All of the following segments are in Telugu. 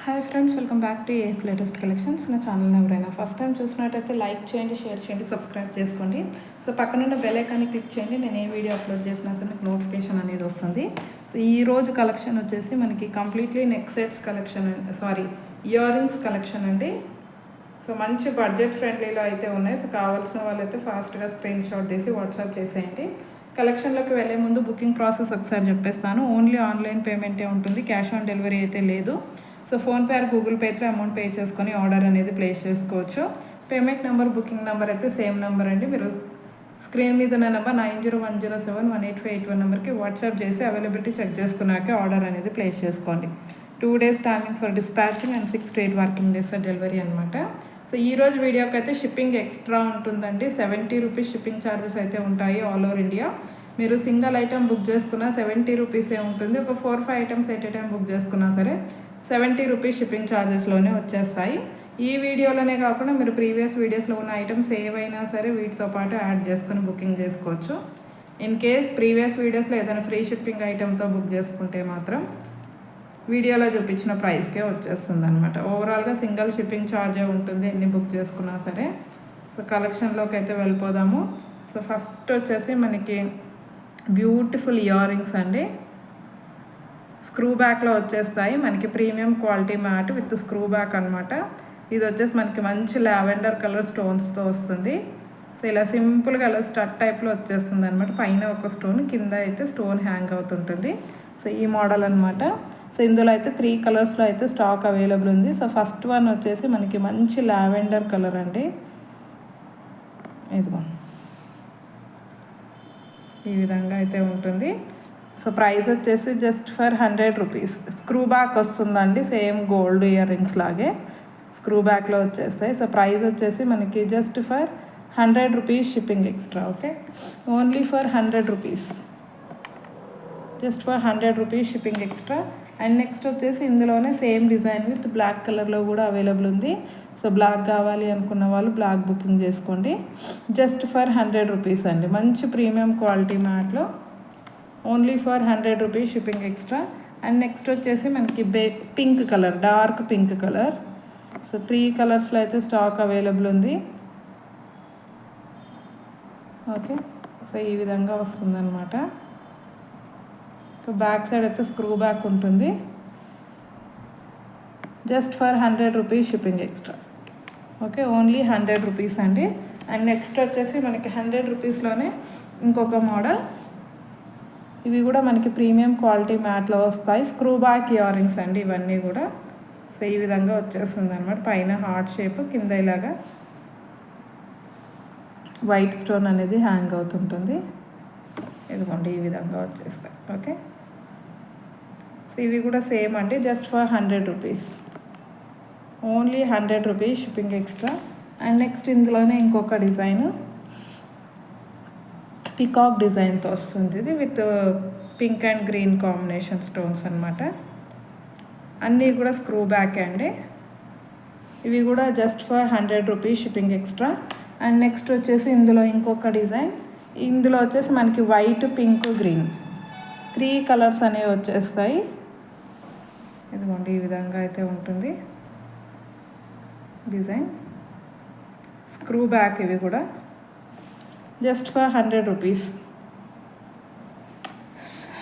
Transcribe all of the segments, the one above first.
Hi friends, welcome back to AS latest collections. నా ఛానల్ ఎవరైనా ఫస్ట్ టైం చూసినట్టయితే లైక్ చేయండి, షేర్ చేయండి, సబ్స్క్రైబ్ చేసుకోండి. సో పక్కనున్న బెల్ ఐకాన్ని క్లిక్ చేయండి. నేను ఏ వీడియో అప్లోడ్ చేసినా సరే నాకు నోటిఫికేషన్ అనేది వస్తుంది. సో ఈరోజు కలెక్షన్ వచ్చేసి మనకి completely neck sets collection, ear rings collection అండి. సో మంచి బడ్జెట్ ఫ్రెండ్లీలో అయితే ఉన్నాయి. సో కావాల్సిన వాళ్ళైతే ఫాస్ట్గా స్క్రీన్ షాట్ తీసి వాట్సాప్ చేసేయండి. కలెక్షన్లోకి వెళ్ళే ముందు బుకింగ్ ప్రాసెస్ ఒకసారి చెప్పేస్తాను. ఓన్లీ ఆన్లైన్ పేమెంటే ఉంటుంది, క్యాష్ ఆన్ డెలివరీ అయితే లేదు. సో ఫోన్పే ఆర్ గూగుల్ పేతో అమౌంట్ పే చేసుకొని ఆర్డర్ అనేది ప్లేస్ చేసుకోవచ్చు. పేమెంట్ నెంబర్, బుకింగ్ నెంబర్ అయితే సేమ్ నెంబర్ అండి. మీరు స్క్రీన్ మీద ఉన్న నెంబర్ 9010718581 నెంబర్కి వాట్సాప్ చేసి అవైలబిలిటీ చెక్ చేసుకున్నాక ఆర్డర్ అనేది ప్లేస్ చేసుకోండి. 2 days timing for dispatching and 6 to 8 working days for delivery అనమాట. సో ఈరోజు వీడియోకి అయితే షిప్పింగ్ ఎక్స్ట్రా ఉంటుందండి. 70 రూపీస్ షిప్పింగ్ ఛార్జెస్ అయితే ఉంటాయి ఆల్ ఓవర్ ఇండియా. మీరు సింగిల్ ఐటమ్ బుక్ చేసుకున్నా 70 రూపీసే ఉంటుంది. ఒక 4-5 items at a time book చేసుకున్నా సరే 70 రూపీస్ షిప్పింగ్ ఛార్జెస్లోనే వచ్చేస్తాయి. ఈ వీడియోలోనే కాకుండా మీరు ప్రీవియస్ వీడియోస్లో ఉన్న ఐటమ్స్ ఏవైనా సరే వీటితో పాటు యాడ్ చేసుకొని బుకింగ్ చేసుకోవచ్చు. ఇన్ కేస్ ప్రీవియస్ వీడియోస్లో ఏదైనా ఫ్రీ షిప్పింగ్ ఐటమ్తో బుక్ చేసుకుంటే మాత్రం వీడియోలో చూపించిన ప్రైస్కే వచ్చేస్తుంది అనమాట. ఓవరాల్గా సింగిల్ షిప్పింగ్ ఛార్జే ఉంటుంది ఎన్ని బుక్ చేసుకున్నా సరే. సో కలెక్షన్లోకి అయితే వెళ్ళిపోదాము. సో ఫస్ట్ వచ్చేసి మనకి బ్యూటిఫుల్ ఇయర్ రింగ్స్ అండి. స్క్రూ బ్యాక్లో వచ్చేస్తాయి మనకి. Premium quality matte with screw back అనమాట. ఇది వచ్చేసి మనకి మంచి లావెండర్ కలర్ స్టోన్స్తో వస్తుంది. సో ఇలా సింపుల్గా ఇలా స్టడ్ టైప్లో వచ్చేస్తుంది అనమాట. పైన ఒక స్టోన్, కింద అయితే స్టోన్ హ్యాంగ్ అవుతుంటుంది. సో ఈ మోడల్ అనమాట. సో ఇందులో అయితే 3 కలర్స్లో అయితే స్టాక్ అవైలబుల్ ఉంది. సో ఫస్ట్ వన్ వచ్చేసి మనకి మంచి లావెండర్ కలర్ అండి. ఇదిగో ఈ విధంగా అయితే ఉంటుంది. సో ప్రైస్ వచ్చేసి just for 100 rupees. Screw back వస్తుందండి, సేమ్ గోల్డ్ ఇయర్ రింగ్స్ లాగే స్క్రూ బ్యాక్లో వచ్చేస్తాయి. సో ప్రైస్ వచ్చేసి మనకి just for 100 rupees shipping extra. Okay, only for 100 rupees, just for 100 rupees shipping extra. And next వచ్చేసి ఇందులోనే సేమ్ డిజైన్ విత్ బ్లాక్ కలర్లో కూడా అవైలబుల్ ఉంది. సో బ్లాక్ కావాలి అనుకున్న వాళ్ళు బ్లాక్ బుకింగ్ చేసుకోండి. జస్ట్ ఫర్ 100 రూపీస్ అండి. మంచి ప్రీమియం క్వాలిటీ మ్యాట్లో only for 100 rupees shipping extra. And next వచ్చేసి మనకి pink colour, dark pink colour. So 3 కలర్స్లో అయితే స్టాక్ అవైలబుల్ ఉంది. ఓకే, సో ఈ విధంగా వస్తుందన్నమాట. సో బ్యాక్ సైడ్ అయితే స్క్రూ బ్యాక్ ఉంటుంది. Just for 100 rupees shipping extra. Okay, only 100 rupees అండి. అండ్ నెక్స్ట్ వచ్చేసి మనకి 100 రూపీస్లోనే ఇంకొక మోడల్. ఇవి కూడా మనకి ప్రీమియం క్వాలిటీ మ్యాట్లో వస్తాయి. స్క్రూ బ్యాక్ ఇయర్ రింగ్స్ అండి ఇవన్నీ కూడా. సో ఈ విధంగా వచ్చేస్తుంది అనమాట. పైన హార్ట్ షేప్, కింద ఇలాగా వైట్ స్టోన్ అనేది హ్యాంగ్ అవుతుంటుంది. ఇదిగోండి ఈ విధంగా వచ్చేస్తాయి. ఓకే, సో ఇవి కూడా సేమ్ అండి. Just for 100 rupees, only 100 rupees shipping extra. And next ఇందులోనే ఇంకొక డిజైన్ పికాక్ డిజైన్తో వస్తుంది. ఇది with pink and green combination stones అనమాట. అన్నీ కూడా స్క్రూ బ్యాక్ అండి. ఇవి కూడా just for 100 rupees shipping extra. And next వచ్చేసి ఇందులో ఇంకొక డిజైన్. ఇందులో వచ్చేసి మనకి వైట్, పింక్, గ్రీన్ 3 కలర్స్ అనేవి వచ్చేస్తాయి. ఇదిగోండి ఈ విధంగా అయితే ఉంటుంది డిజైన్. స్క్రూ బ్యాక్ ఇవి కూడా just for 100 rupees,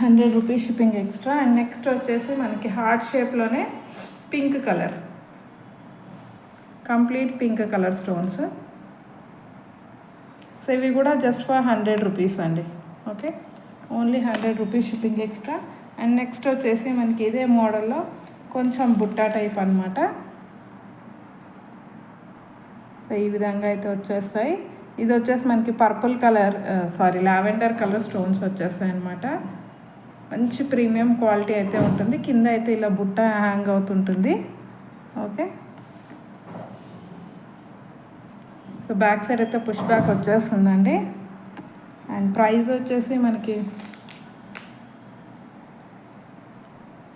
100 rupees shipping extra. And next వచ్చేసి మనకి హార్ట్ షేప్లోనే pink colour, complete pink colour stones. So ఇవి కూడా జస్ట్ ఫర్ 100 రూపీస్ అండి. Okay, only 100 rupees shipping extra. And next వచ్చేసి మనకి ఇదే మోడల్లో కొంచెం బుట్టా టైప్ అనమాట. సో ఈ విధంగా అయితే వచ్చేస్తాయి. ఇది వచ్చేసి మనకి purple colour, lavender colour stones వచ్చేస్తాయి అనమాట. మంచి ప్రీమియం క్వాలిటీ అయితే ఉంటుంది. కింద అయితే ఇలా బుట్ట హ్యాంగ్ అవుతుంటుంది. ఓకే, సో బ్యాక్ సైడ్ అయితే పుష్ బ్యాక్ వచ్చేస్తుందండి. అండ్ ప్రైస్ వచ్చేసి మనకి,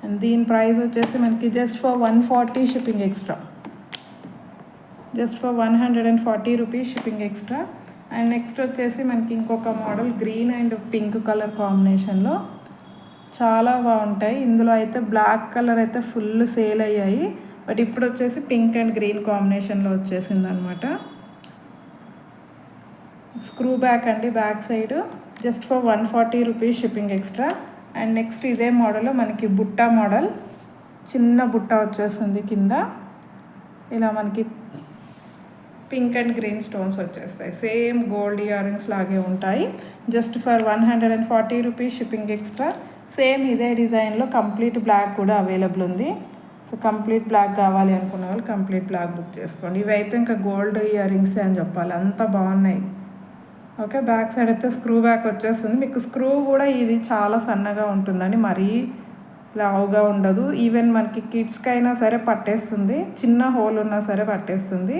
అండ్ దీని ప్రైస్ వచ్చేసి మనకి just for 140 shipping extra, just for 140 rupees shipping extra. And next వచ్చేసి మనకి ఇంకొక model green and pink colour కాంబినేషన్లో చాలా బాగుంటాయి. ఇందులో అయితే బ్లాక్ కలర్ అయితే ఫుల్ సేల్ అయ్యాయి. బట్ ఇప్పుడు వచ్చేసి పింక్ అండ్ గ్రీన్ కాంబినేషన్లో వచ్చేసింది అనమాట. స్క్రూ బ్యాక్ అండి, back side just for 140 rupees shipping extra. And next ఇదే మోడల్లో మనకి బుట్ట మోడల్, చిన్న బుట్ట వచ్చేస్తుంది కింద, ఇలా మనకి పింక్ అండ్ గ్రీన్ స్టోన్స్ వచ్చేస్తాయి. సేమ్ గోల్డ్ ఇయర్ రింగ్స్ లాగే ఉంటాయి. Just for 140 rupees shipping extra. Same ఇదే డిజైన్లో కంప్లీట్ బ్లాక్ కూడా అవైలబుల్ ఉంది. సో కంప్లీట్ బ్లాక్ కావాలి అనుకున్న వాళ్ళు కంప్లీట్ బ్లాక్ బుక్ చేసుకోండి. ఇవి అయితే ఇంకా గోల్డ్ ఇయర్ రింగ్స్ అని చెప్పాలి, అంత బాగున్నాయి. ఓకే, బ్యాక్ సైడ్ అయితే స్క్రూ బ్యాక్ వచ్చేస్తుంది. మీకు స్క్రూ కూడా ఇది చాలా సన్నగా ఉంటుందండి, మరీ లావుగా ఉండదు. ఈవెన్ మనకి కిడ్స్కి అయినా సరే పట్టేస్తుంది, చిన్న హోల్ ఉన్నా సరే పట్టేస్తుంది.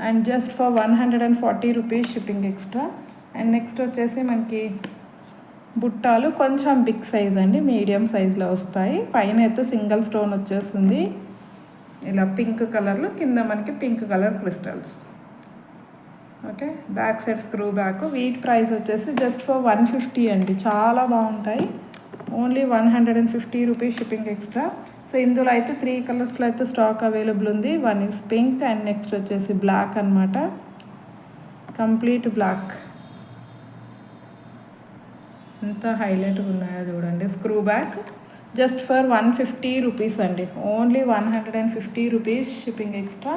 And just for 140 rupees shipping extra. And next వచ్చేసి మనకి బుట్టాలు కొంచెం బిగ్ సైజ్ అండి, మీడియం సైజ్లో వస్తాయి. పైన అయితే సింగిల్ స్టోన్ వచ్చేస్తుంది ఇలా పింక్ కలర్లో, కింద మనకి pink colour crystals. Okay, back side screw back. వీటి ప్రైస్ వచ్చేసి జస్ట్ ఫర్ 150 అండి, చాలా బాగుంటాయి. Only 150 rupees shipping extra. So ఇందులో అయితే 3 కలర్స్లో అయితే స్టాక్ అవైలబుల్ ఉంది. One is pink and next వచ్చేసి బ్లాక్ అనమాట, కంప్లీట్ బ్లాక్. ఎంత హైలైట్గా ఉన్నాయో చూడండి. Screw back just for 150 rupees అండి, only 150 rupees shipping extra.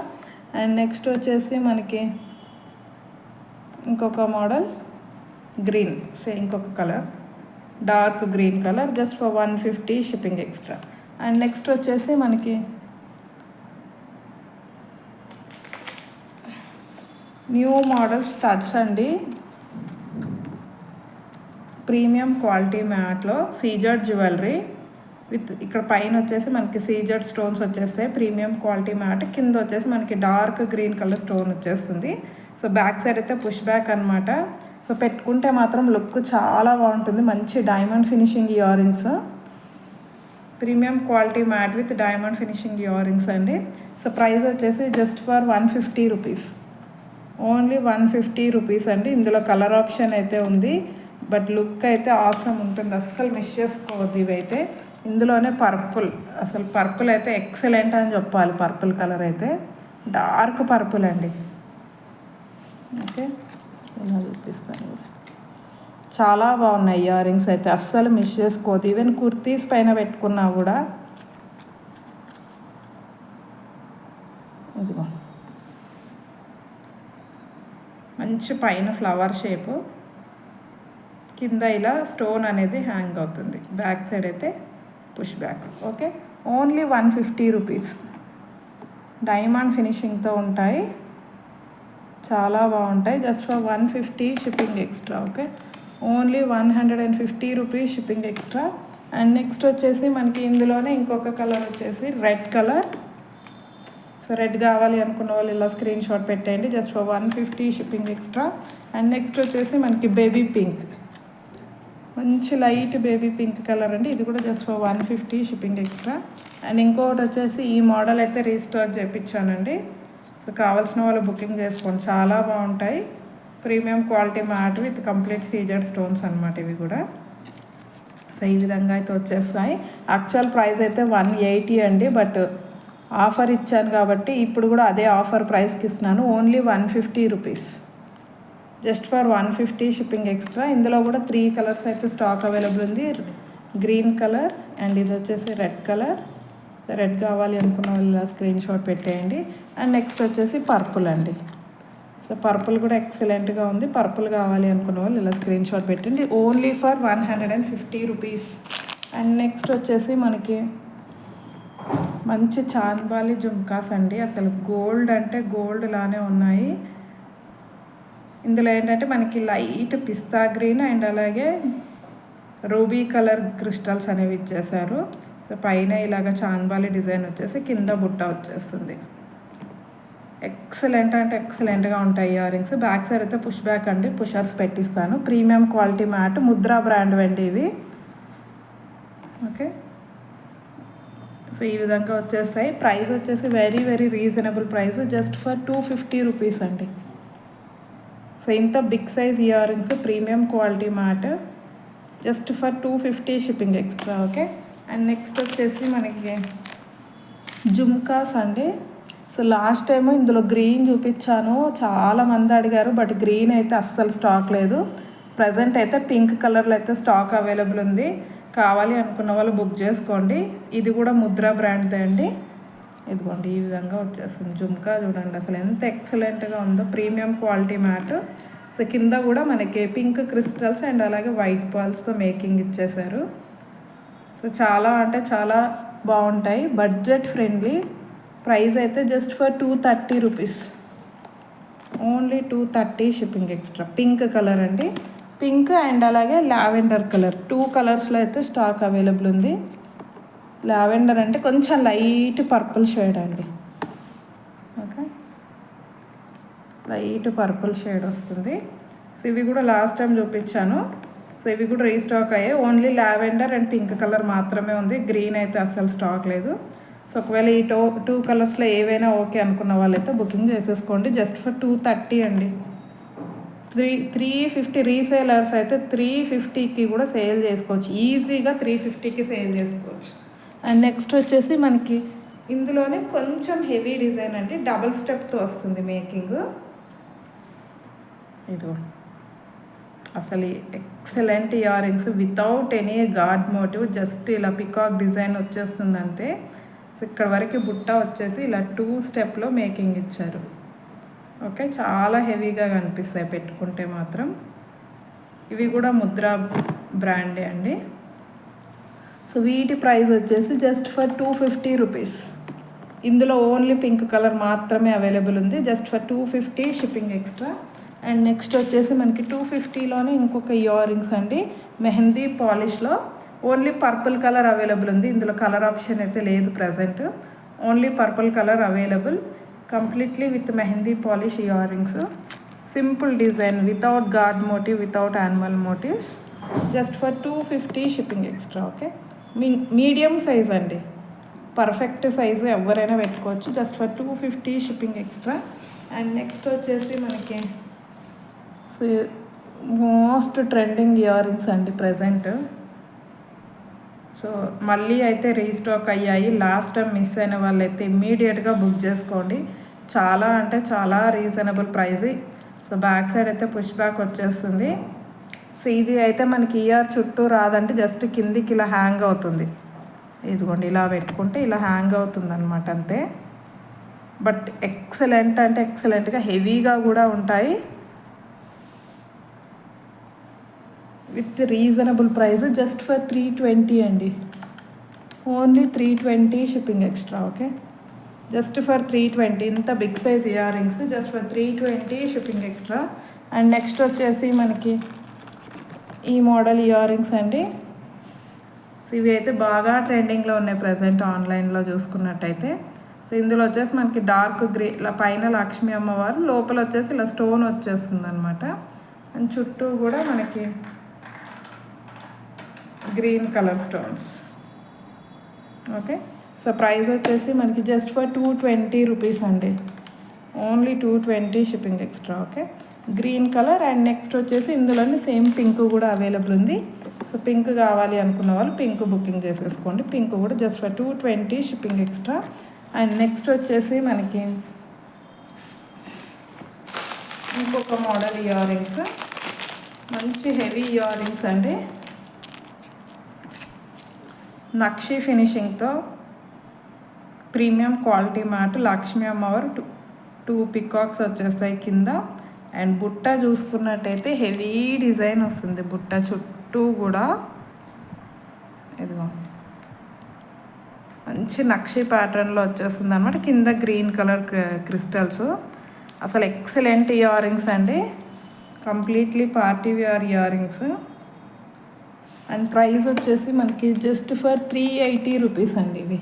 And next వచ్చేసి మనకి ఇంకొక మోడల్ గ్రీన్, ఇంకొక colour dark green colour, just for 150 shipping extra. And next వచ్చేసి మనకి న్యూ మోడల్ స్టడ్స్ అండి, ప్రీమియం క్వాలిటీ మ్యాట్లో సీజర్డ్ జ్యువెలరీ విత్ ఇక్కడ పైన వచ్చేసి మనకి సీజర్డ్ స్టోన్స్ వచ్చేస్తాయి. ప్రీమియం క్వాలిటీ మ్యాట్, కింద వచ్చేసి మనకి డార్క్ గ్రీన్ కలర్ స్టోన్ వచ్చేస్తుంది. సో బ్యాక్ సైడ్ అయితే పుష్ బ్యాక్ అనమాట. సో పెట్టుకుంటే మాత్రం లుక్ చాలా బాగుంటుంది. మంచి diamond finishing ear rings, premium quality matte with diamond finishing ear rings అండి. సో ప్రైస్ వచ్చేసి just for 150 rupees, only 150 rupees అండి. ఇందులో కలర్ ఆప్షన్ అయితే ఉంది, బట్ లుక్ అయితే ఆసమ్ ఉంటుంది, అస్సలు మిస్ చేసుకోవద్దు. ఇవైతే ఇందులోనే పర్పుల్, అసలు పర్పుల్ అయితే ఎక్సలెంట్ అని చెప్పాలి. పర్పుల్ కలర్ అయితే డార్క్ పర్పుల్ అండి. ఓకే, ఇలా చూపిస్తాను. చాలా బాగున్నాయి ఇయర్ రింగ్స్ అయితే, అస్సలు మిస్ చేసుకోవద్దు. ఈవెన్ కుర్తీస్ పైన పెట్టుకున్నా కూడా ఇదిగో మంచి పైన ఫ్లవర్ షేపు, కింద ఇలా స్టోన్ అనేది హ్యాంగ్ అవుతుంది. బ్యాక్ సైడ్ అయితే push back. Okay, only 150 rupees, diamond ఫినిషింగ్తో ఉంటాయి, చాలా బాగుంటాయి. Just for 150 shipping extra. Okay, only 150 rupees shipping extra. And next వచ్చేసి మనకి ఇందులోనే ఇంకొక కలర్ వచ్చేసి రెడ్ కలర్. సో రెడ్ కావాలి అనుకున్న వాళ్ళు ఇలా స్క్రీన్ షాట్ పెట్టేయండి, just for 150 shipping extra. And next వచ్చేసి మనకి బేబీ పింక్, మంచి లైట్ బేబీ పింక్ కలర్ అండి, ఇది కూడా just for 150 shipping extra. And ఇంకొకటి వచ్చేసి ఈ మోడల్ అయితే రీస్టాక్ చేయించానండి. సో కావాల్సిన వాళ్ళు బుకింగ్ చేసుకోండి, చాలా బాగుంటాయి. Premium quality matte with complete seized stones అనమాట ఇవి కూడా. సో ఈ విధంగా అయితే వచ్చేస్తాయి. యాక్చువల్ ప్రైస్ అయితే 180 అండి, బట్ ఆఫర్ ఇచ్చాను కాబట్టి ఇప్పుడు కూడా అదే ఆఫర్ ప్రైస్కి ఇస్తున్నాను, only 150 rupees, just for 150 shipping extra. ఇందులో కూడా 3 కలర్స్ అయితే స్టాక్ అవైలబుల్ ఉంది, గ్రీన్ కలర్ అండ్ ఇది వచ్చేసి రెడ్ కలర్. రెడ్ కావాలి అనుకున్న వాళ్ళు స్క్రీన్ షాట్ పెట్టేయండి. అండ్ నెక్స్ట్ వచ్చేసి పర్పుల్ అండి. సో పర్పుల్ కూడా ఎక్సలెంట్గా ఉంది, పర్పుల్ కావాలి అనుకున్న వాళ్ళు ఇలా స్క్రీన్ షాట్ పెట్టండి, only for 150 rupees. And next వచ్చేసి మనకి మంచి చాన్బాలి జుమ్కాస్ అండి, అసలు గోల్డ్ అంటే గోల్డ్ లానే ఉన్నాయి. ఇందులో ఏంటంటే మనకి లైట్ పిస్తా గ్రీన్ అండ్ అలాగే రూబీ కలర్ క్రిస్టల్స్ అనేవి ఇచ్చేసారు. సో పైన ఇలాగ చాన్బాలి డిజైన్ వచ్చేసి కింద బుట్ట వచ్చేస్తుంది. ఎక్సలెంట్ అంటే ఎక్సలెంట్గా ఉంటాయి ఇయర్ రింగ్స్. బ్యాక్ సైడ్ అయితే పుష్ బ్యాక్ అండి, పుషర్స్ పెట్టిస్తాను. Premium quality matte, Mudra brand అండి ఇవి. ఓకే, సో ఈ విధంగా వచ్చేస్తాయి. ప్రైస్ వచ్చేసి very very reasonable price, just for 250 rupees అండి. సో ఇంత big size ear rings premium quality matte, just for 250 shipping extra. Okay, and next వచ్చేసి మనకి జుమ్కాస్ అండి. సో లాస్ట్ టైము ఇందులో గ్రీన్ చూపించాను, చాలామంది అడిగారు, బట్ గ్రీన్ అయితే అస్సలు స్టాక్ లేదు. ప్రజెంట్ అయితే పింక్ కలర్లో అయితే స్టాక్ అవైలబుల్ ఉంది. కావాలి అనుకున్న వాళ్ళు బుక్ చేసుకోండి. ఇది కూడా ముద్రా బ్రాండ్దే అండి. ఇదిగోండి ఈ విధంగా వచ్చేస్తుంది జుమ్కా. చూడండి అసలు ఎంత ఎక్సలెంట్గా ఉందో, ప్రీమియం క్వాలిటీ మ్యాట్. సో కింద కూడా మనకి పింక్ క్రిస్టల్స్ అండ్ అలాగే వైట్ బాల్స్తో మేకింగ్ ఇచ్చేసారు. సో చాలా అంటే చాలా బాగుంటాయి, బడ్జెట్ ఫ్రెండ్లీ. ప్రైస్ అయితే just for 230 rupees, only 230 shipping extra. Pink colour అండి, పింక్ అండ్ అలాగే లావెండర్ కలర్, 2 కలర్స్లో అయితే స్టాక్ అవైలబుల్ ఉంది. లావెండర్ అంటే కొంచెం లైట్ పర్పుల్ షేడ్ అండి. ఓకే, లైట్ పర్పుల్ షేడ్ వస్తుంది. సో ఇవి కూడా లాస్ట్ టైం చూపించాను. సో ఇవి కూడా రీస్టాక్ అయ్యాయి. Only lavender and pink colour మాత్రమే ఉంది, గ్రీన్ అయితే అస్సలు స్టాక్ లేదు. సో ఒకవేళ ఈ 2 కలర్స్లో ఏవైనా ఓకే అనుకున్న వాళ్ళైతే బుకింగ్ చేసేసుకోండి. జస్ట్ ఫర్ 230 అండి. 350 రీసేలర్స్ అయితే 350కి కూడా సేల్ చేసుకోవచ్చు, ఈజీగా 350కి సేల్ చేసుకోవచ్చు. అండ్ నెక్స్ట్ వచ్చేసి మనకి ఇందులోనే కొంచెం హెవీ డిజైన్ అండి, డబుల్ స్టెప్తో వస్తుంది మేకింగ్. ఇదిగో అసలు excellent ear rings without any god motive, just ఇలా పికాక్ డిజైన్ వచ్చేస్తుంది అంతే. ఇక్కడ వరకు బుట్ట వచ్చేసి ఇలా 2 స్టెప్లో మేకింగ్ ఇచ్చారు. ఓకే, చాలా హెవీగా కనిపిస్తాయి పెట్టుకుంటే మాత్రం. ఇవి కూడా ముద్రా బ్రాండే అండి. సో వీటి ప్రైస్ వచ్చేసి జస్ట్ ఫర్ 250 రూపీస్. ఇందులో ఓన్లీ పింక్ కలర్ మాత్రమే అవైలబుల్ ఉంది, just for 250 shipping extra. And next వచ్చేసి మనకి 250లోనే ఇంకొక ఇయర్ రింగ్స్ అండి, మెహందీ పాలిష్లో. ఓన్లీ పర్పుల్ కలర్ అవైలబుల్ ఉంది, ఇందులో కలర్ ఆప్షన్ అయితే లేదు present. Only purple colour available, completely with mehndi polish earrings. Simple design without god motif, without animal motifs, just for 250 shipping extra. Okay, medium size అండి, పర్ఫెక్ట్ సైజు ఎవరైనా పెట్టుకోవచ్చు, just for 250 shipping extra. And next వచ్చేసి మనకి మోస్ట్ ట్రెండింగ్ ఇయర్ రింగ్స్ అండి ప్రజెంట్. సో మళ్ళీ అయితే రీస్టాక్ అయ్యాయి. లాస్ట్ టైం మిస్ అయిన వాళ్ళైతే ఇమ్మీడియట్గా బుక్ చేసుకోండి. చాలా అంటే చాలా reasonable price. So back side అయితే పుష్ బ్యాక్ వచ్చేస్తుంది. సో ఇది అయితే మనకి ఇయర్ చుట్టూ రాదంటే జస్ట్ కిందికి ఇలా హ్యాంగ్ అవుతుంది. ఇదిగోండి ఇలా పెట్టుకుంటే ఇలా హ్యాంగ్ అవుతుంది అనమాట అంతే. బట్ ఎక్సలెంట్ అంటే ఎక్సలెంట్గా హెవీగా కూడా ఉంటాయి, with reasonable price, just for 320 అండి. Only 320 shipping extra. Okay, just for 320. ఇంత big size year rings just for 320 shipping extra. And next వచ్చేసి మనకి ఈ మోడల్ ఇయర్ రింగ్స్ అండి. ఇవి అయితే బాగా ట్రెండింగ్లో ఉన్నాయి ప్రజెంట్ ఆన్లైన్లో చూసుకున్నట్టయితే. సో ఇందులో వచ్చేసి మనకి డార్క్ గ్రే, ఇలా పైన లక్ష్మీ అమ్మవారు, లోపల వచ్చేసి ఇలా స్టోన్ వచ్చేస్తుంది అనమాట. అండ్ చుట్టూ కూడా మనకి green colour stones. Okay, so price వచ్చేసి మనకి జస్ట్ ఫర్ 220 రూపీస్ అండి, only 220 shipping extra. Okay, green colour. And next వచ్చేసి ఇందులోనే సేమ్ పింక్ కూడా అవైలబుల్ ఉంది. సో పింక్ కావాలి అనుకున్న వాళ్ళు పింక్ బుకింగ్ చేసేసుకోండి. పింక్ కూడా just for 220 shipping extra. And next వచ్చేసి మనకి ఇంకొక మోడల్ ఇయర్ రింగ్స్, మంచి హెవీ ఇయర్ రింగ్స్ అండి, నక్షి ఫినిషింగ్తో ప్రీమియం క్వాలిటీ మ్యాట్. లక్ష్మీ అమ్మవారు 2 పికాక్స్ వచ్చేస్తాయి కింద. అండ్ బుట్ట చూసుకున్నట్టయితే హెవీ డిజైన్ వస్తుంది బుట్ట చుట్టూ కూడా. ఇదిగో మంచి నక్షి ప్యాటర్న్లో వచ్చేస్తుంది అనమాట. కింద గ్రీన్ కలర్ క్రిస్టల్స్. అసలు ఎక్సలెంట్ ఇయర్ రింగ్స్ అండి, completely party wear ear rings. And price వచ్చేసి మనకి జస్ట్ ఫర్ 380 రూపీస్ అండి. ఇవి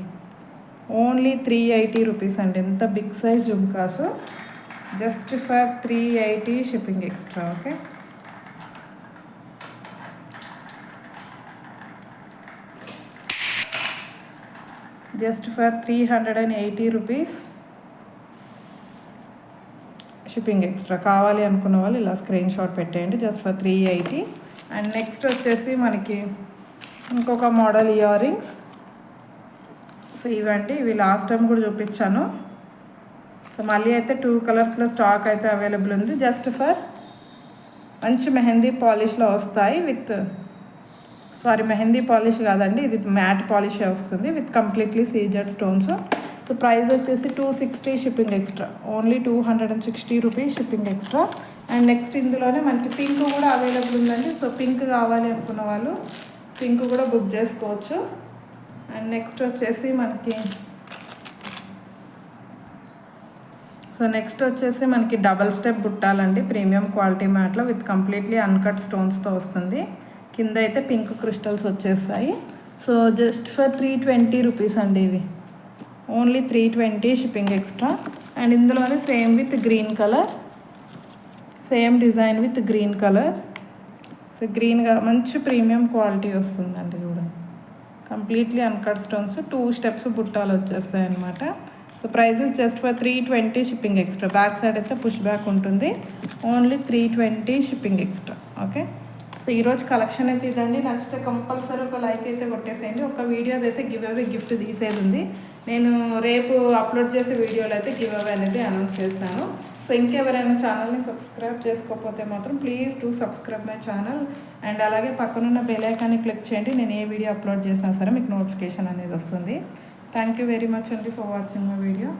ఓన్లీ 380 రూపీస్ అండి. ఎంత big size jhumkas, just for 380 shipping extra. Okay, just for 380 rupees shipping extra. కావాలి అనుకున్న వాళ్ళు ఇలా స్క్రీన్ షాట్ పెట్టేయండి, జస్ట్ ఫర్ 380. అండ్ నెక్స్ట్ వచ్చేసి మనకి ఇంకొక మోడల్ ఇయర్ రింగ్స్. సో ఇవండి, ఇవి లాస్ట్ టైం కూడా చూపించాను. సో మళ్ళీ అయితే 2 కలర్స్లో స్టాక్ అయితే అవైలబుల్ ఉంది. జస్ట్ ఫర్ మంచి మెహందీ పాలిష్లో వస్తాయి మెహందీ పాలిష్ కాదండి, ఇది మ్యాట్ పాలిషే వస్తుంది with completely CZ stones. So price వచ్చేసి 260 shipping extra, only 260 rupees shipping extra. And next ఇందులోనే మనకి పింక్ కూడా అవైలబుల్ ఉందండి. సో పింక్ కావాలి అనుకున్న వాళ్ళు పింక్ కూడా బుక్ చేసుకోవచ్చు. అండ్ నెక్స్ట్ వచ్చేసి మనకి డబల్ స్టెప్ బుట్టాలండి, ప్రీమియం క్వాలిటీ మ్యాట్లో విత్ కంప్లీట్లీ అన్కట్ స్టోన్స్తో వస్తుంది. కింద అయితే పింక్ క్రిస్టల్స్ వచ్చేస్తాయి. సో జస్ట్ ఫర్ 320 రూపీస్ అండి, ఇవి ఓన్లీ 320 షిప్పింగ్ ఎక్స్ట్రా. అండ్ ఇందులోనే same with green colour, same design with green colour. So గ్రీన్గా మంచి ప్రీమియం క్వాలిటీ వస్తుందండి, చూడండి కంప్లీట్లీ అన్కట్ స్టోన్స్, 2 స్టెప్స్ బుట్టాలు వచ్చేస్తాయి అన్నమాట. So prices just for 320 shipping extra. Back side అయితే పుష్ బ్యాక్ ఉంటుంది, only 320 shipping extra. Okay, so ఈరోజు కలెక్షన్ అయితే ఇదండి. నచ్చితే కంపల్సరీ ఒక లైక్ అయితే కొట్టేసేయండి. ఒక వీడియోది అయితే గివ్ అవే గిఫ్ట్ తీసేది ఉంది. నేను రేపు అప్లోడ్ చేసే వీడియోలో అయితే గివ్ అవే అనేది అనౌన్స్ చేస్తాను. సో ఇంకెవరైనా ఛానల్ని సబ్స్క్రైబ్ చేసుకోకపోతే మాత్రం please do subscribe my channel. And అలాగే పక్కనున్న బెల్ ఐకాన్ని క్లిక్ చేయండి. నేను ఏ వీడియో అప్లోడ్ చేసినా సరే మీకు నోటిఫికేషన్ అనేది వస్తుంది. థ్యాంక్ యూ వెరీ మచ్ అండి ఫర్ వాచింగ్ మై వీడియో.